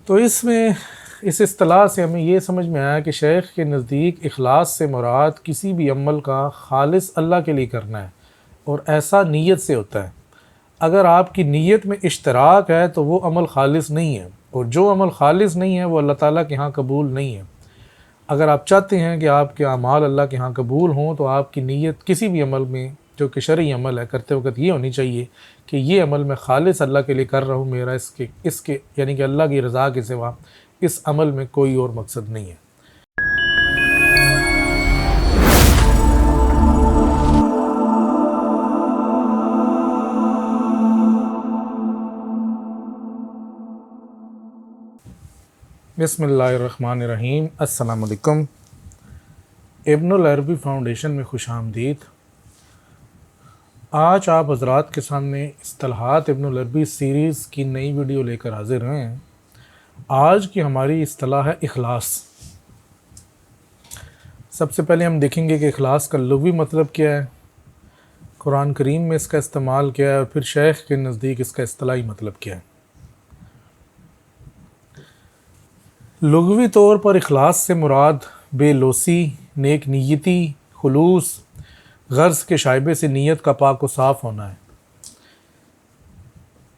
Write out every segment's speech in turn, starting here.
تو اس میں اس اصطلاح سے ہمیں یہ سمجھ میں آیا کہ شیخ کے نزدیک اخلاص سے مراد کسی بھی عمل کا خالص اللہ کے لیے کرنا ہے، اور ایسا نیت سے ہوتا ہے۔ اگر آپ کی نیت میں اشتراک ہے تو وہ عمل خالص نہیں ہے، اور جو عمل خالص نہیں ہے وہ اللہ تعالیٰ کے ہاں قبول نہیں ہے۔ اگر آپ چاہتے ہیں کہ آپ کے اعمال اللہ کے ہاں قبول ہوں تو آپ کی نیت کسی بھی عمل میں جو کہ شرعی عمل ہے کرتے وقت یہ ہونی چاہیے کہ یہ عمل میں خالص اللہ کے لیے کر رہا ہوں، میرا اس کے یعنی کہ اللہ کی رضا کے سوا اس عمل میں کوئی اور مقصد نہیں ہے۔ بسم اللہ الرحمن الرحیم۔ السلام علیکم۔ ابن العربی فاؤنڈیشن میں خوش آمدید۔ آج آپ حضرات کے سامنے اصطلاحات ابن العربی سیریز کی نئی ویڈیو لے کر حاضر ہیں۔ آج کی ہماری اصطلاح ہے اخلاص۔ سب سے پہلے ہم دیکھیں گے کہ اخلاص کا لغوی مطلب کیا ہے، قرآن کریم میں اس کا استعمال کیا ہے، اور پھر شیخ کے نزدیک اس کا اصطلاحی مطلب کیا ہے۔ لغوی طور پر اخلاص سے مراد بے لوثی، نیک نیتی، خلوص، غرض کے شائبے سے نیت کا پاک و صاف ہونا ہے۔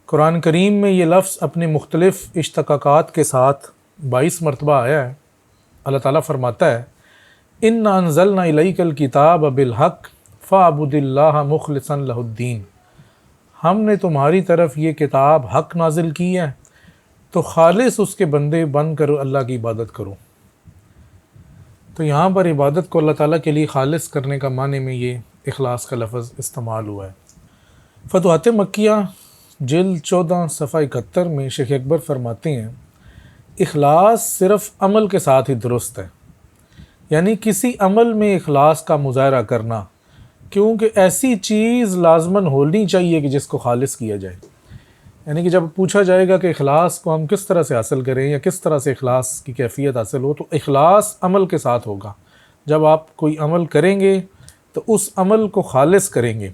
قرآن کریم میں یہ لفظ اپنے مختلف اشتقاقات کے ساتھ 22 مرتبہ آیا ہے۔ اللہ تعالیٰ فرماتا ہے اِنَّا أَنزَلْنَا إِلَيْكَ الْكِتَابَ بِالْحَقِّ فَاعْبُدِ اللَّهَ مُخْلِصًا لَهُ الدِّينَ، ہم نے تمہاری طرف یہ کتاب حق نازل کی ہے تو خالص اس کے بندے بن کر اللہ کی عبادت کرو۔ تو یہاں پر عبادت کو اللہ تعالیٰ کے لیے خالص کرنے کا معنی میں یہ اخلاص کا لفظ استعمال ہوا ہے۔ فتوحات مکیہ جلد 14 صفحہ 71 میں شیخ اکبر فرماتے ہیں اخلاص صرف عمل کے ساتھ ہی درست ہے، یعنی کسی عمل میں اخلاص کا مظاہرہ کرنا، کیونکہ ایسی چیز لازماً ہونی چاہیے کہ جس کو خالص کیا جائے۔ یعنی کہ جب پوچھا جائے گا کہ اخلاص کو ہم کس طرح سے حاصل کریں یا کس طرح سے اخلاص کی کیفیت حاصل ہو، تو اخلاص عمل کے ساتھ ہوگا۔ جب آپ کوئی عمل کریں گے تو اس عمل کو خالص کریں گے،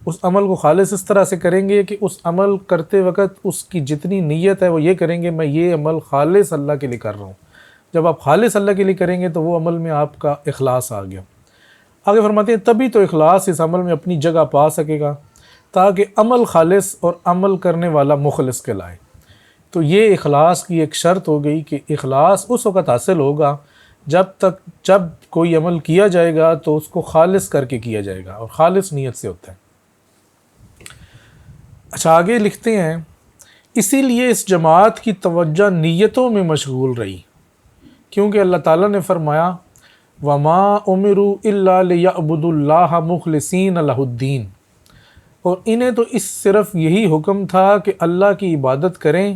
اس عمل کو خالص اس طرح سے کریں گے کہ اس عمل کرتے وقت اس کی جتنی نیت ہے وہ یہ کریں گے میں یہ عمل خالص اللہ کے لیے کر رہا ہوں۔ جب آپ خالص اللہ کے لیے کریں گے تو وہ عمل میں آپ کا اخلاص آ گیا۔ آگے فرماتے ہیں تبھی تو اخلاص اس عمل میں اپنی جگہ پا سکے گا تاکہ عمل خالص اور عمل کرنے والا مخلص کہلائے۔ تو یہ اخلاص کی ایک شرط ہو گئی کہ اخلاص اس وقت حاصل ہوگا جب کوئی عمل کیا جائے گا تو اس کو خالص کر کے کیا جائے گا، اور خالص نیت سے ہوتا ہے۔ اچھا آگے لکھتے ہیں اسی لیے اس جماعت کی توجہ نیتوں میں مشغول رہی، کیونکہ اللہ تعالیٰ نے فرمایا وَمَا أُمِرُوا إِلَّا لِيَعْبُدُوا اللَّهَ مُخْلِصِينَ لَهُ الدِّينَ، اور انہیں تو اس صرف یہی حکم تھا کہ اللہ کی عبادت کریں،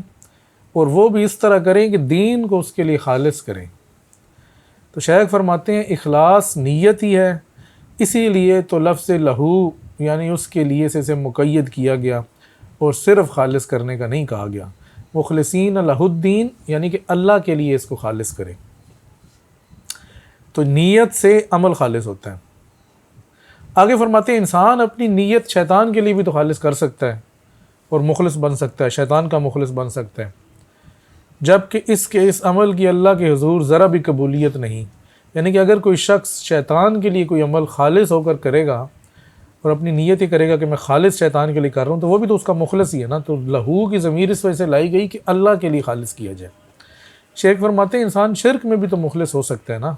اور وہ بھی اس طرح کریں کہ دین کو اس کے لیے خالص کریں۔ تو شیخ فرماتے ہیں اخلاص نیت ہی ہے، اسی لیے تو لفظ لہو یعنی اس کے لیے سے اسے مقید کیا گیا اور صرف خالص کرنے کا نہیں کہا گیا۔ مخلصین لہ الدین یعنی کہ اللہ کے لیے اس کو خالص کریں۔ تو نیت سے عمل خالص ہوتا ہے۔ آگے فرماتے ہیں انسان اپنی نیت شیطان کے لیے بھی تو خالص کر سکتا ہے اور مخلص بن سکتا ہے، شیطان کا مخلص بن سکتا ہے، جبکہ اس عمل کی اللہ کے حضور ذرا بھی قبولیت نہیں۔ یعنی کہ اگر کوئی شخص شیطان کے لیے کوئی عمل خالص ہو کر کرے گا اور اپنی نیت ہی کرے گا کہ میں خالص شیطان کے لیے کر رہا ہوں، تو وہ بھی تو اس کا مخلص ہی ہے نا۔ تو لہو کی ضمیر اس وجہ سے لائی گئی کہ اللہ کے لیے خالص کیا جائے۔ شیخ فرماتے ہیں انسان شرک میں بھی تو مخلص ہو سکتا ہے نا،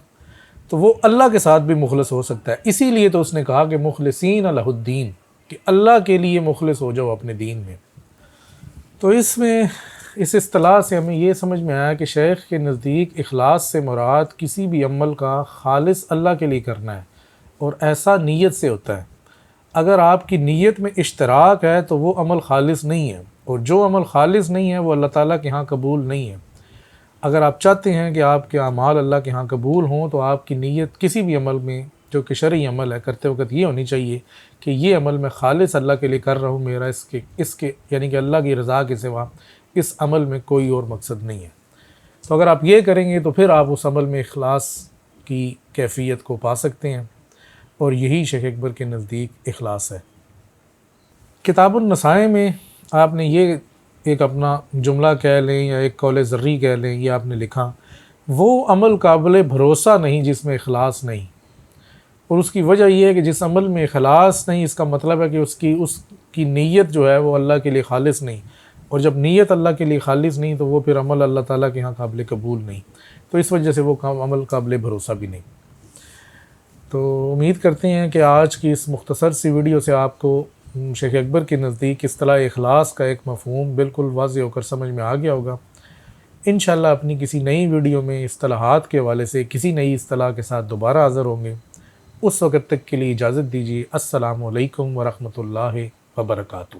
تو وہ اللہ کے ساتھ بھی مخلص ہو سکتا ہے۔ اسی لیے تو اس نے کہا کہ مخلصین لہ الدین، کہ اللہ کے لیے مخلص ہو جاؤ اپنے دین میں۔ تو اس اصطلاح سے ہمیں یہ سمجھ میں آیا کہ شیخ کے نزدیک اخلاص سے مراد کسی بھی عمل کا خالص اللہ کے لیے کرنا ہے، اور ایسا نیت سے ہوتا ہے۔ اگر آپ کی نیت میں اشتراک ہے تو وہ عمل خالص نہیں ہے، اور جو عمل خالص نہیں ہے وہ اللہ تعالیٰ کے ہاں قبول نہیں ہے۔ اگر آپ چاہتے ہیں کہ آپ کے اعمال اللہ کے ہاں قبول ہوں تو آپ کی نیت کسی بھی عمل میں جو کہ شرعی عمل ہے کرتے وقت یہ ہونی چاہیے کہ یہ عمل میں خالص اللہ کے لیے کر رہا ہوں، میرا اس کے یعنی کہ اللہ کی رضا کے سوا اس عمل میں کوئی اور مقصد نہیں ہے۔ تو اگر آپ یہ کریں گے تو پھر آپ اس عمل میں اخلاص کی کیفیت کو پا سکتے ہیں، اور یہی شیخ اکبر کے نزدیک اخلاص ہے۔ کتاب النصائح میں آپ نے یہ ایک اپنا جملہ کہہ لیں یا ایک قول زرعی کہہ لیں، یہ آپ نے لکھا، وہ عمل قابل بھروسہ نہیں جس میں اخلاص نہیں۔ اور اس کی وجہ یہ ہے کہ جس عمل میں اخلاص نہیں، اس کا مطلب ہے کہ اس کی نیت جو ہے وہ اللہ کے لیے خالص نہیں، اور جب نیت اللہ کے لیے خالص نہیں تو وہ پھر عمل اللہ تعالیٰ کے ہاں قابل قبول نہیں، تو اس وجہ سے وہ عمل قابل بھروسہ بھی نہیں۔ تو امید کرتے ہیں کہ آج کی اس مختصر سی ویڈیو سے آپ کو شیخ اکبر کے نزدیک اصطلاح اخلاص کا ایک مفہوم بالکل واضح ہو کر سمجھ میں آ گیا ہوگا۔ انشاءاللہ اپنی کسی نئی ویڈیو میں اصطلاحات کے حوالے سے کسی نئی اصطلاح کے ساتھ دوبارہ حاضر ہوں گے۔ اس وقت تک کے لیے اجازت دیجیے۔ السلام علیکم ورحمۃ اللہ وبرکاتہ۔